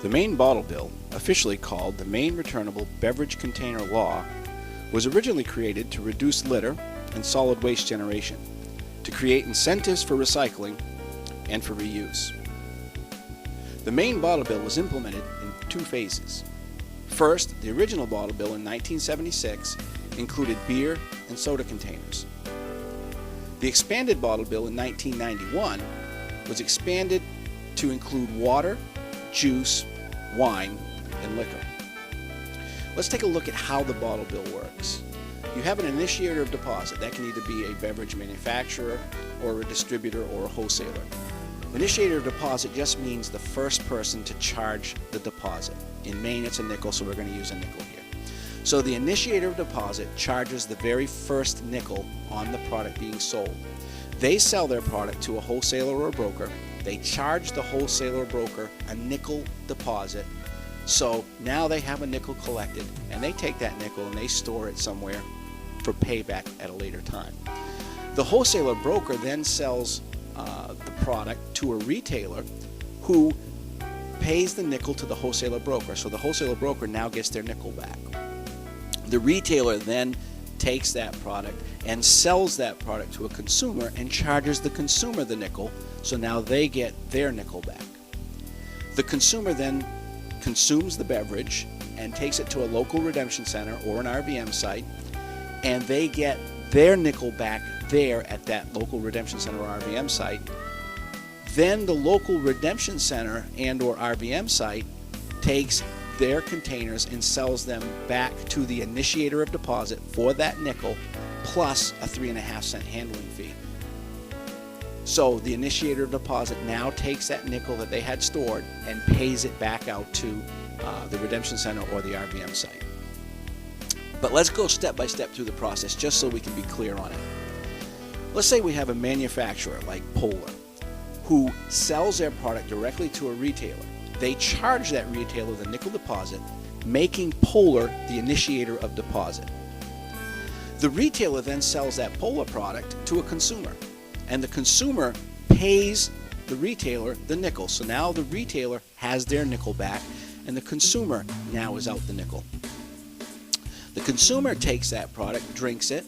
The Maine Bottle Bill, officially called the Maine Returnable Beverage Container Law, was originally created to reduce litter and solid waste generation, to create incentives for recycling and for reuse. The Maine Bottle Bill was implemented in two phases. First, the original bottle bill in 1976 included beer and soda containers. The expanded bottle bill in 1991 was expanded to include water, juice, wine, and liquor. Let's take a look at how the bottle bill works. You have an initiator of deposit. That can either be a beverage manufacturer or a distributor or a wholesaler. Initiator of deposit just means the first person to charge the deposit. In Maine, it's a nickel, so we're going to use a nickel here. So the initiator of deposit charges the very first nickel on the product being sold. They sell their product to a wholesaler or a broker. They charge the wholesaler or broker a nickel deposit. So now they have a nickel collected, and they take that nickel and they store it somewhere for payback at a later time. The wholesaler broker then sells the product to a retailer who pays the nickel to the wholesaler broker. So the wholesaler broker now gets their nickel back. The retailer then takes that product and sells that product to a consumer and charges the consumer the nickel, so now they get their nickel back. The consumer then consumes the beverage and takes it to a local redemption center or an RVM site, and they get their nickel back there at that local redemption center or RVM site. Then the local redemption center and or RVM site takes their containers and sells them back to the initiator of deposit for that nickel plus a 3.5-cent handling fee. So the initiator of deposit now takes that nickel that they had stored and pays it back out to the redemption center or the RVM site. But let's go step by step through the process just so we can be clear on it. Let's say we have a manufacturer like Polar who sells their product directly to a retailer. They charge that retailer the nickel deposit, making Polar the initiator of deposit. The retailer then sells that Polar product to a consumer, and the consumer pays the retailer the nickel. So now the retailer has their nickel back, and the consumer now is out the nickel. The consumer takes that product, drinks it,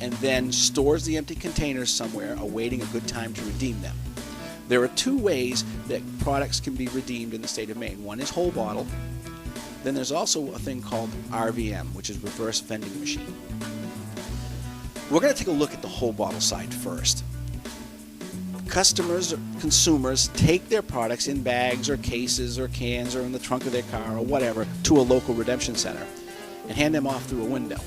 and then stores the empty containers somewhere, awaiting a good time to redeem them. There are two ways that products can be redeemed in the state of Maine. One is whole bottle. Then there's also a thing called RVM, which is reverse vending machine. We're going to take a look at the whole bottle side first. Customers or consumers take their products in bags or cases or cans or in the trunk of their car or whatever to a local redemption center and hand them off through a window.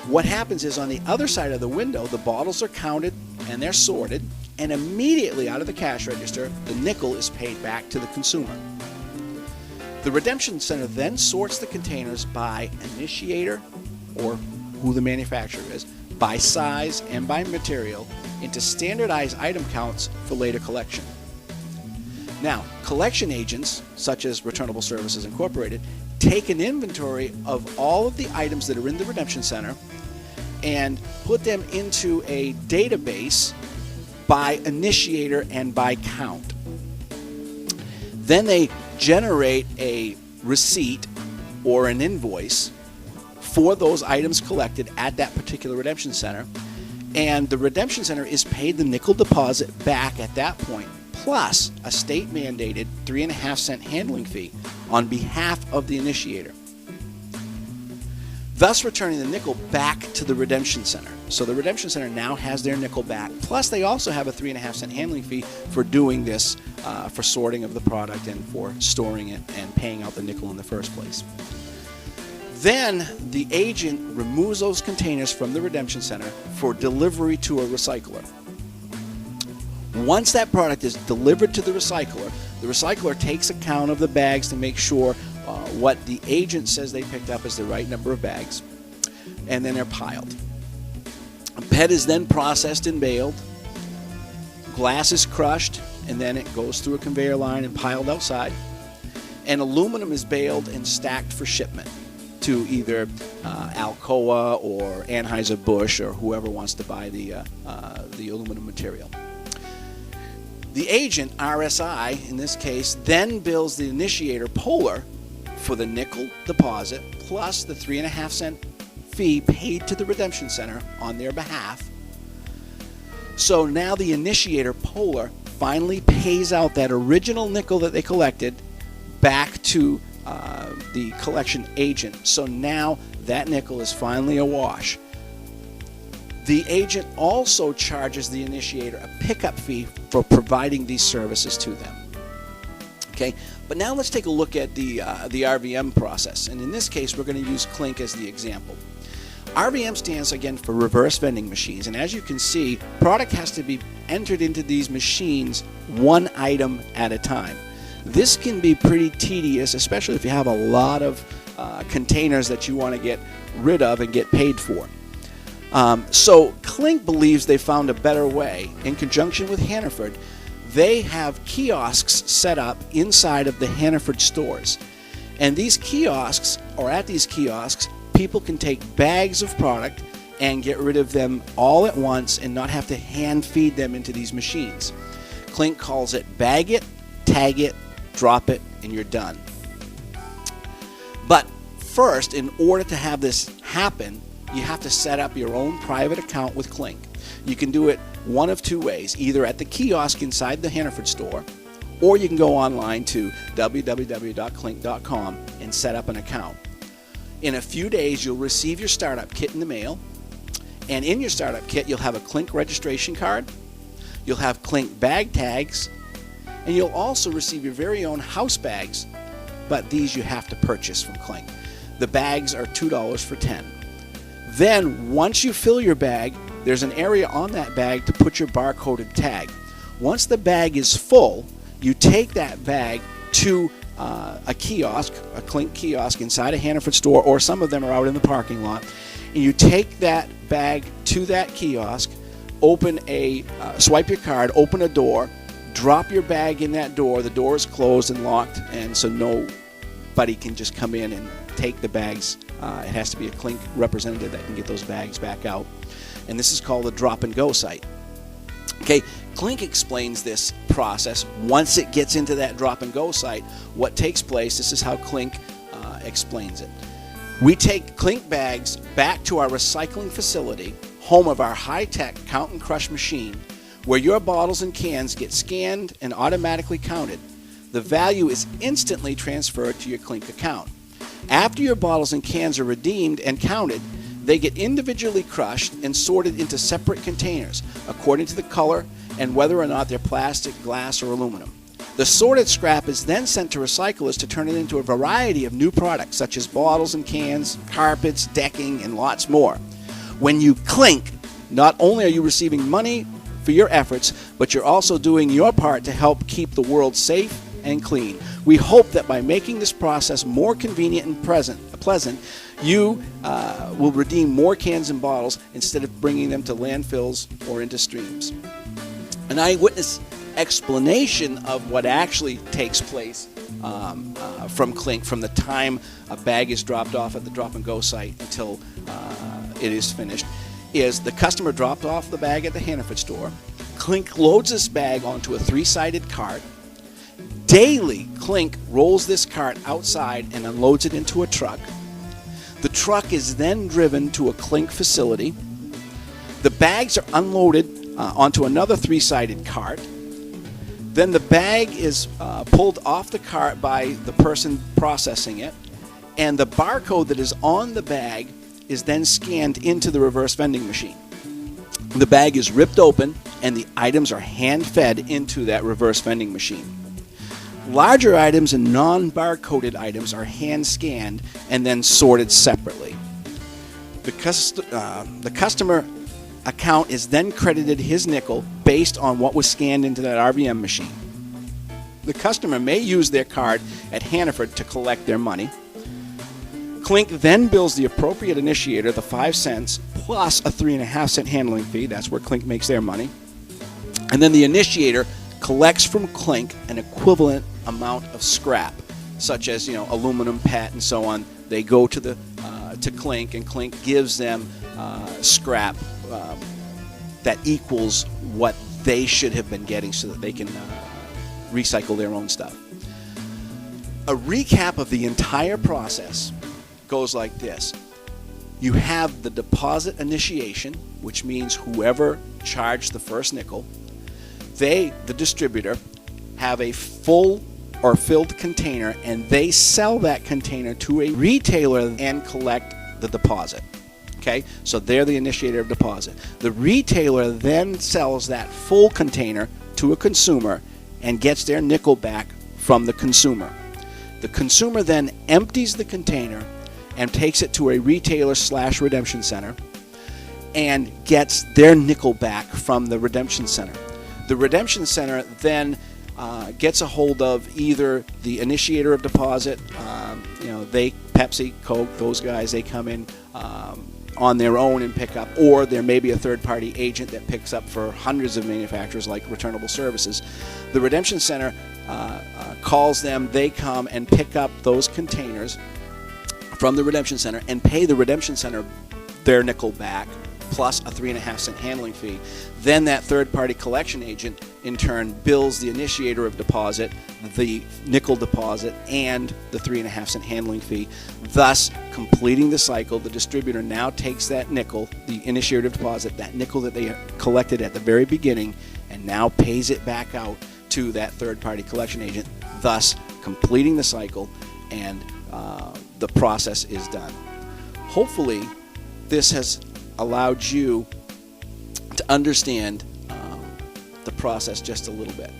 What happens is on the other side of the window, the bottles are counted and they're sorted, and immediately out of the cash register, the nickel is paid back to the consumer. The redemption center then sorts the containers by initiator, or who the manufacturer is, by size and by material into standardized item counts for later collection. Now, collection agents, such as Returnable Services Incorporated, take an inventory of all of the items that are in the redemption center and put them into a database by initiator and by count. Then they generate a receipt or an invoice for those items collected at that particular redemption center, and the redemption center is paid the nickel deposit back at that point, plus a state-mandated 3.5-cent handling fee on behalf of the initiator, thus returning the nickel back to the redemption center. So the redemption center now has their nickel back, plus they also have a 3.5-cent handling fee for doing this, for sorting of the product and for storing it and paying out the nickel in the first place. Then the agent removes those containers from the redemption center for delivery to a recycler. Once that product is delivered to the recycler takes account of the bags to make sure what the agent says they picked up is the right number of bags, and then they're piled. PET is then processed and baled. Glass is crushed, and then it goes through a conveyor line and piled outside. And aluminum is baled and stacked for shipment to either Alcoa or Anheuser-Busch or whoever wants to buy the aluminum material. The agent, RSI in this case, then bills the initiator, Polar, for the nickel deposit plus the 3.5-cent fee paid to the redemption center on their behalf. So now the initiator, Polar, finally pays out that original nickel that they collected back to the collection agent. So now that nickel is finally a wash. The agent also charges the initiator a pickup fee for providing these services to them. Okay, but now let's take a look at the RVM process, and in this case we're going to use Clink as the example. RVM stands again for reverse vending machines, and as you can see, product has to be entered into these machines one item at a time. This can be pretty tedious, especially if you have a lot of containers that you want to get rid of and get paid for. So Clink believes they found a better way. In conjunction with Hannaford, they have kiosks set up inside of the Hannaford stores. And these kiosks, or at these kiosks, people can take bags of product and get rid of them all at once and not have to hand feed them into these machines. Clink calls it bag it, tag it, drop it, and you're done. But first, in order to have this happen, you have to set up your own private account with Clink. You can do it one of two ways, either at the kiosk inside the Hannaford store, or you can go online to www.clink.com and set up an account. In a few days, you'll receive your startup kit in the mail, and in your startup kit, you'll have a Clink registration card, you'll have Clink bag tags, and you'll also receive your very own house bags, but these you have to purchase from Clink. The bags are $2 for 10. Then, once you fill your bag, there's an area on that bag to put your barcoded tag. Once the bag is full, you take that bag to a kiosk, a Clink kiosk inside a Hannaford store, or some of them are out in the parking lot, and you take that bag to that kiosk, swipe your card, open a door, drop your bag in that door. The door is closed and locked, and so nobody can just come in and take the bags. It has to be a Clink representative that can get those bags back out. And this is called the drop and go site. Okay, Clink explains this process. Once it gets into that drop and go site, what takes place, this is how Clink explains it. We take Clink bags back to our recycling facility, home of our high-tech count and crush machine, where your bottles and cans get scanned and automatically counted. The value is instantly transferred to your Clink account. After your bottles and cans are redeemed and counted, they get individually crushed and sorted into separate containers according to the color and whether or not they're plastic, glass, or aluminum. The sorted scrap is then sent to recyclers to turn it into a variety of new products such as bottles and cans, carpets, decking, and lots more. When you Clink, not only are you receiving money for your efforts, but you're also doing your part to help keep the world safe and clean. We hope that by making this process more convenient and pleasant, you will redeem more cans and bottles instead of bringing them to landfills or into streams. An eyewitness explanation of what actually takes place from Clink, from the time a bag is dropped off at the drop and go site until it is finished, is the customer dropped off the bag at the Hannaford store. Clink loads this bag onto a 3-sided cart. Daily, Clink rolls this cart outside and unloads it into a truck. The truck is then driven to a Clink facility. The bags are unloaded onto another 3-sided cart. Then the bag is pulled off the cart by the person processing it, and the barcode that is on the bag is then scanned into the reverse vending machine. The bag is ripped open, and the items are hand-fed into that reverse vending machine. Larger items and non-barcoded items are hand-scanned and then sorted separately. The customer account is then credited his nickel based on what was scanned into that RVM machine. The customer may use their card at Hannaford to collect their money. Clink then bills the appropriate initiator the 5 cents plus a 3.5-cent handling fee. That's where Clink makes their money. And then the initiator collects from Clink an equivalent amount of scrap, such as aluminum, PET, and so on. They go to Clink, and Clink gives them scrap that equals what they should have been getting so that they can recycle their own stuff. A recap of the entire process goes like this. You have the deposit initiation, which means whoever charged the first nickel, they, the distributor, have a full or filled container, and they sell that container to a retailer and collect the deposit. Okay, so they're the initiator of deposit. The retailer then sells that full container to a consumer and gets their nickel back from the consumer. The consumer then empties the container and takes it to a retailer/redemption center and gets their nickel back from the redemption center. The redemption center then gets a hold of either the initiator of deposit, they, Pepsi, Coke, those guys, they come in on their own and pick up, or there may be a third-party agent that picks up for hundreds of manufacturers like Returnable Services. The redemption center calls them, they come and pick up those containers from the redemption center and pay the redemption center their nickel back plus a 3.5-cent handling fee. Then that third-party collection agent in turn bills the initiator of deposit the nickel deposit and the 3.5-cent handling fee, thus completing the cycle. The distributor now takes that nickel, the initiator of deposit, that nickel that they collected at the very beginning, and now pays it back out to that third-party collection agent, thus completing the cycle, and the process is done. Hopefully, this has allowed you to understand the process just a little bit.